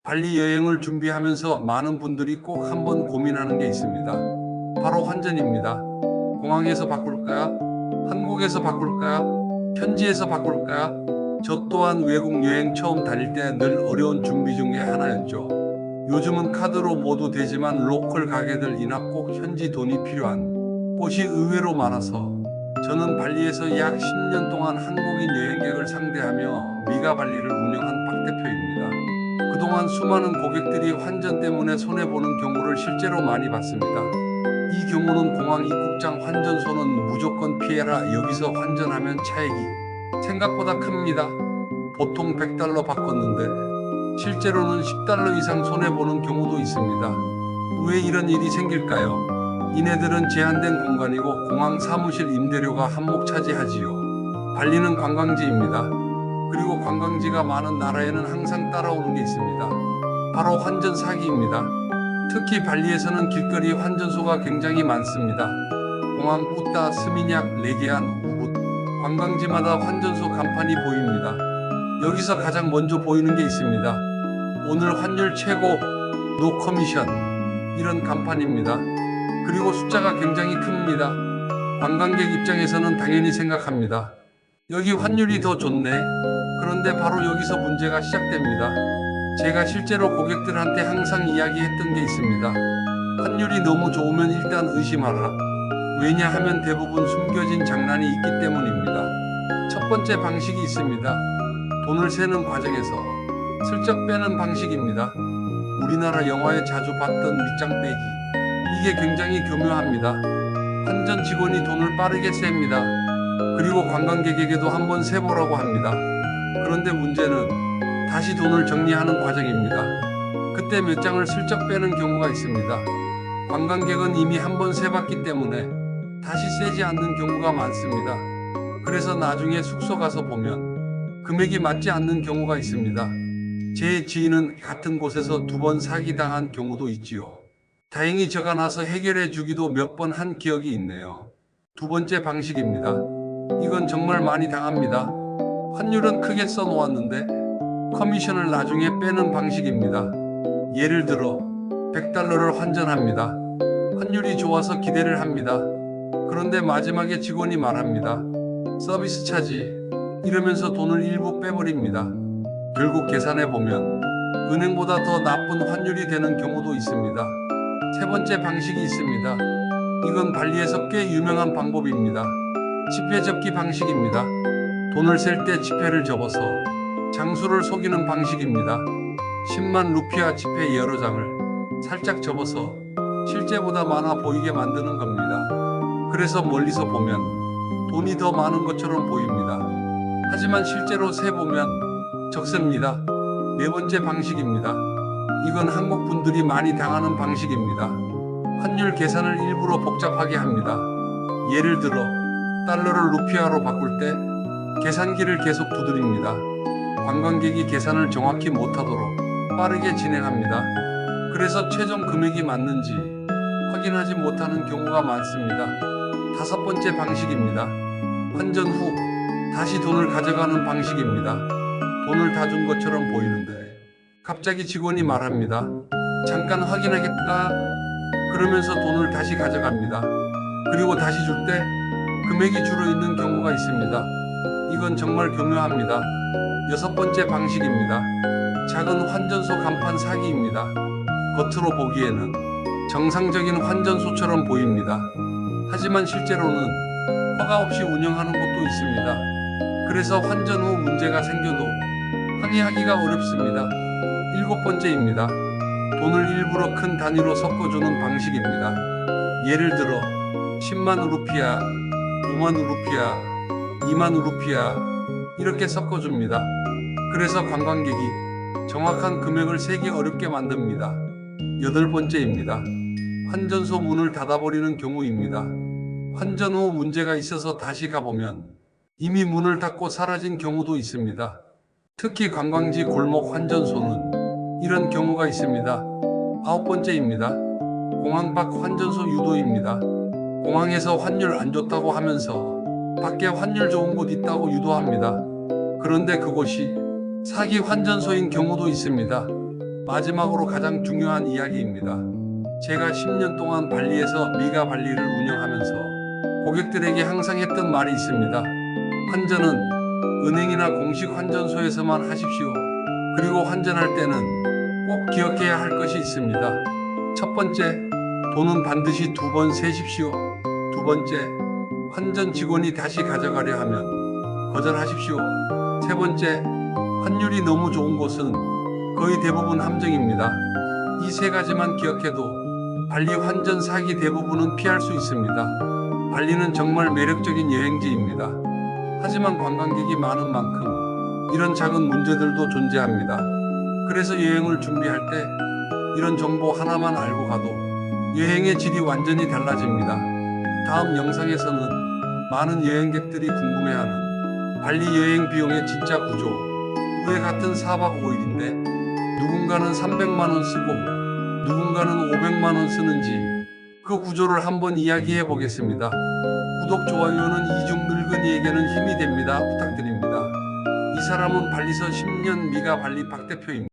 발리 여행을 준비하면서 많은 분들이 꼭 한번 고민하는 게 있습니다. 바로 환전입니다. 공항에서 바꿀까요? 한국에서 바꿀까요? 현지에서 바꿀까요? 저 또한 외국 여행 처음 다닐 때 늘 어려운 준비 중에 하나였죠. 요즘은 카드로 모두 되지만 로컬 가게들 이나 꼭 현지 돈이 필요한 곳이 의외로 많아서 저는 발리에서 약 10년 동안 한국인 여행객을 상대하며 미가 발리를 운영한 박 대표입니다. 그동안 수많은 고객들이 환전 때문에 손해보는 경우를 실제로 많이 봤습니다. 이 경우는 공항 입국장 환전소는 무조건 피해라, 여기서 환전하면 차액이 생각보다 큽니다. 보통 100달러 바꿨는데 실제로는 10달러 이상 손해보는 경우도 있습니다. 왜 이런 일이 생길까요? 이네들은 제한된 공간이고 공항 사무실 임대료가 한몫 차지하지요. 발리는 관광지입니다. 그리고 관광지가 많은 나라에는 항상 따라오는 게 있습니다. 바로 환전 사기입니다. 특히 발리에서는 길거리 환전소가 굉장히 많습니다. 공항 꾸따, 스미냑, 레게안, 우붓 관광지마다 환전소 간판이 보입니다. 여기서 가장 먼저 보이는 게 있습니다. 오늘 환율 최고, 노 커미션, 이런 간판입니다. 그리고 숫자가 굉장히 큽니다. 관광객 입장에서는 당연히 생각합니다. 여기 환율이 더 좋네. 그런데 바로 여기서 문제가 시작됩니다. 제가 실제로 고객들한테 항상 이야기했던 게 있습니다. 환율이 너무 좋으면 일단 의심하라. 왜냐하면 대부분 숨겨진 장난이 있기 때문입니다. 첫 번째 방식이 있습니다. 돈을 세는 과정에서 슬쩍 빼는 방식입니다. 우리나라 영화에 자주 봤던 밑장 빼기. 이게 굉장히 교묘합니다. 환전 직원이 돈을 빠르게 셉니다. 그리고 관광객에게도 한번 세보라고 합니다. 그런데 문제는 다시 돈을 정리하는 과정입니다. 그때 몇 장을 슬쩍 빼는 경우가 있습니다. 관광객은 이미 한번 세봤기 때문에 다시 세지 않는 경우가 많습니다. 그래서 나중에 숙소 가서 보면 금액이 맞지 않는 경우가 있습니다. 제 지인은 같은 곳에서 2번 사기당한 경우도 있지요. 다행히 저가 나서 해결해 주기도 몇 번 한 기억이 있네요. 두 번째 방식입니다. 이건 정말 많이 당합니다. 환율은 크게 써놓았는데 커미션을 나중에 빼는 방식입니다. 예를 들어 100달러를 환전합니다. 환율이 좋아서 기대를 합니다. 그런데 마지막에 직원이 말합니다. 서비스 차지, 이러면서 돈을 일부 빼버립니다. 결국 계산해보면 은행보다 더 나쁜 환율이 되는 경우도 있습니다. 세 번째 방식이 있습니다. 이건 발리에서 꽤 유명한 방법입니다. 지폐 접기 방식입니다. 돈을 셀 때 지폐를 접어서 장수를 속이는 방식입니다. 10만 루피아 지폐 여러 장을 살짝 접어서 실제보다 많아 보이게 만드는 겁니다. 그래서 멀리서 보면 돈이 더 많은 것처럼 보입니다. 하지만 실제로 세보면 적습니다. 네 번째 방식입니다. 이건 한국 분들이 많이 당하는 방식입니다. 환율 계산을 일부러 복잡하게 합니다. 예를 들어 달러를 루피아로 바꿀 때 계산기를 계속 두드립니다. 관광객이 계산을 정확히 못하도록 빠르게 진행합니다. 그래서 최종 금액이 맞는지 확인하지 못하는 경우가 많습니다. 다섯 번째 방식입니다. 환전 후 다시 돈을 가져가는 방식입니다. 돈을 다 준 것처럼 보이는데 갑자기 직원이 말합니다. 잠깐 확인하겠다. 그러면서 돈을 다시 가져갑니다. 그리고 다시 줄 때 금액이 줄어있는 경우가 있습니다. 이건 정말 교묘합니다. 여섯 번째 방식입니다. 작은 환전소 간판 사기입니다. 겉으로 보기에는 정상적인 환전소처럼 보입니다. 하지만 실제로는 허가 없이 운영하는 곳도 있습니다. 그래서 환전 후 문제가 생겨도 항의하기가 어렵습니다. 일곱 번째입니다. 돈을 일부러 큰 단위로 섞어주는 방식입니다. 예를 들어 10만 루피아, 5만 루피아, 2만 루피아 이렇게 섞어줍니다. 그래서 관광객이 정확한 금액을 세기 어렵게 만듭니다. 여덟 번째입니다. 환전소 문을 닫아버리는 경우입니다. 환전 후 문제가 있어서 다시 가보면 이미 문을 닫고 사라진 경우도 있습니다. 특히 관광지 골목 환전소는 이런 경우가 있습니다. 아홉 번째입니다. 공항 밖 환전소 유도입니다. 공항에서 환율 안 좋다고 하면서 밖에 환율 좋은 곳 있다고 유도합니다. 그런데 그곳이 사기 환전소인 경우도 있습니다. 마지막으로 가장 중요한 이야기입니다. 제가 10년 동안 발리에서 미가 발리를 운영하면서 고객들에게 항상 했던 말이 있습니다. 환전은 은행이나 공식 환전소에서만 하십시오. 그리고 환전할 때는 꼭 기억해야 할 것이 있습니다. 첫 번째, 돈은 반드시 2번 세십시오. 두 번째, 환전 직원이 다시 가져가려 하면 거절하십시오. 세 번째, 환율이 너무 좋은 곳은 거의 대부분 함정입니다. 이 세 가지만 기억해도 발리 환전 사기 대부분은 피할 수 있습니다. 발리는 정말 매력적인 여행지입니다. 하지만 관광객이 많은 만큼 이런 작은 문제들도 존재합니다. 그래서 여행을 준비할 때 이런 정보 하나만 알고 가도 여행의 질이 완전히 달라집니다. 다음 영상에서는 많은 여행객들이 궁금해하는 발리 여행 비용의 진짜 구조, 왜 같은 4박 5일인데 누군가는 300만 원 쓰고 누군가는 500만 원 쓰는지 그 구조를 한번 이야기해 보겠습니다. 구독, 좋아요는 이중 늙은이에게는 힘이 됩니다. 부탁드립니다. 이 사람은 발리서 10년 미가 발리 박 대표입니다.